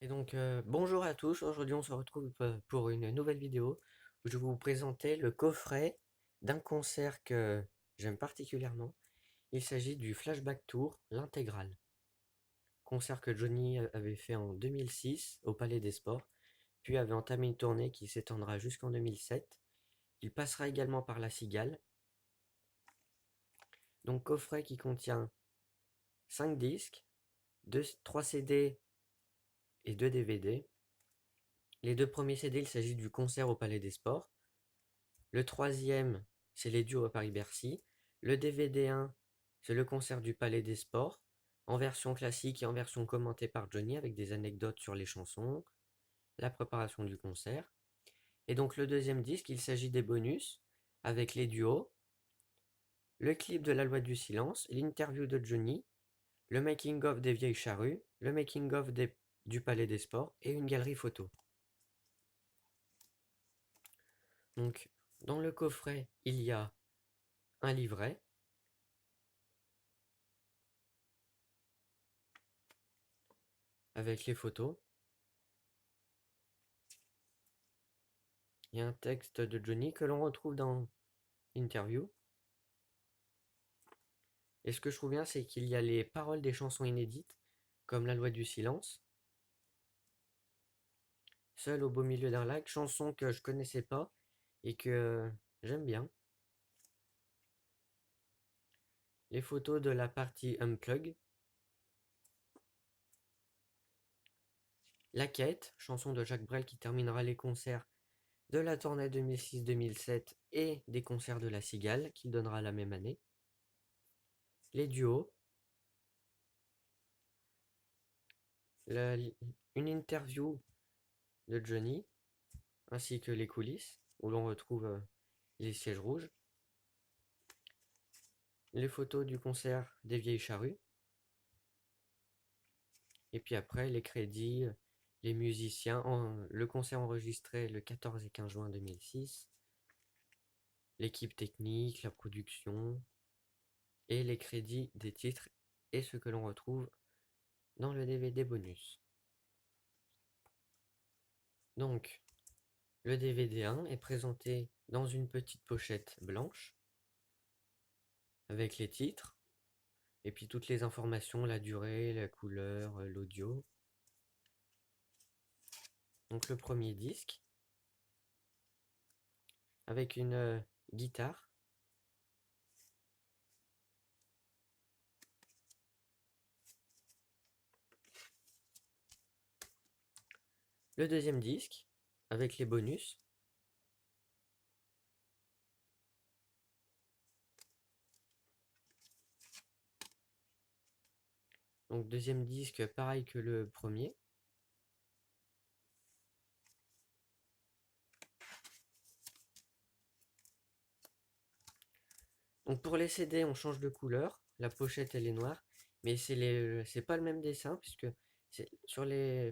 Et donc, bonjour à tous, aujourd'hui on se retrouve pour une nouvelle vidéo où je vais vous présenter le coffret d'un concert que j'aime particulièrement. Il s'agit du Flashback Tour, l'intégrale. Concert que Johnny avait fait en 2006 au Palais des Sports, puis avait entamé une tournée qui s'étendra jusqu'en 2007. Il passera également par La Cigale. Donc coffret qui contient 5 disques, 3 CD et 2 DVD. Les deux premiers CD, il s'agit du concert au Palais des Sports. Le troisième, c'est les duos à Paris-Bercy. Le DVD 1, c'est le concert du Palais des Sports, en version classique et en version commentée par Johnny, avec des anecdotes sur les chansons, la préparation du concert. Et donc le deuxième disque, il s'agit des bonus, avec les duos, le clip de La Loi du Silence, l'interview de Johnny, le making-of des Vieilles Charrues, le making-of du Palais des Sports et une galerie photo. Donc, dans le coffret, il y a un livret, avec les photos. Il y a un texte de Johnny que l'on retrouve dans l'interview. Et ce que je trouve bien, c'est qu'il y a les paroles des chansons inédites, comme La Loi du Silence, Seul au beau milieu d'un lac, chanson que je connaissais pas et que j'aime bien. Les photos de la partie Unplug, La Quête, chanson de Jacques Brel qui terminera les concerts de la tournée 2006-2007 et des concerts de La Cigale qui donnera la même année. Les duos, la- une interview de Johnny, ainsi que les coulisses, où l'on retrouve les sièges rouges, les photos du concert des Vieilles Charrues, et puis après les crédits, les musiciens, le concert enregistré le 14 et 15 juin 2006, l'équipe technique, la production, et les crédits des titres, et ce que l'on retrouve dans le DVD bonus. Donc, le DVD 1 est présenté dans une petite pochette blanche, avec les titres, et puis toutes les informations, la durée, la couleur, l'audio. Donc le premier disque, avec une guitare, le deuxième disque, avec les bonus, donc deuxième disque pareil que le premier. Donc pour les CD, on change de couleur, la pochette elle est noire, mais c'est pas le même dessin puisque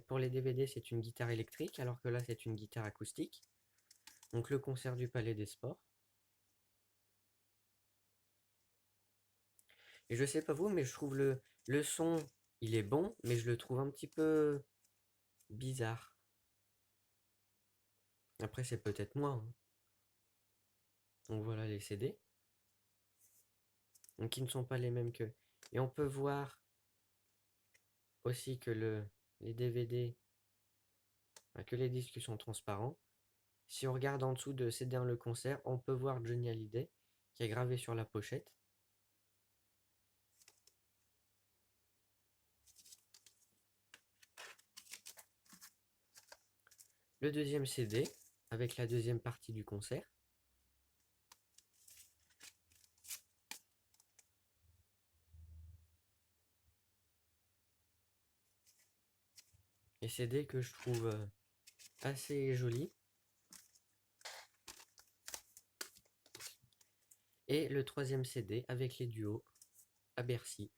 pour les DVD c'est une guitare électrique alors que là c'est une guitare acoustique. Donc le concert du Palais des Sports. Et je sais pas vous, mais je trouve le son, il est bon, mais je le trouve un petit peu bizarre. Après c'est peut-être moi, hein. Donc voilà les CD. Donc qui ne sont pas les mêmes que. Et on peut voir aussi que les DVD, que les disques sont transparents. Si on regarde en dessous de CD1 le concert, on peut voir Johnny Hallyday qui est gravé sur la pochette. Le deuxième CD avec la deuxième partie du concert. Et CD que je trouve assez joli. Et le troisième CD avec les duos à Bercy.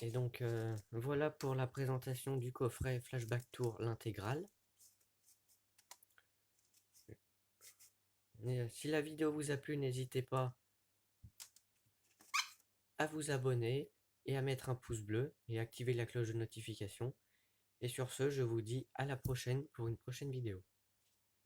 Et donc voilà pour la présentation du coffret Flashback Tour l'intégrale. Si la vidéo vous a plu, n'hésitez pas à vous abonner et à mettre un pouce bleu et activer la cloche de notification. Et sur ce, je vous dis à la prochaine pour une prochaine vidéo.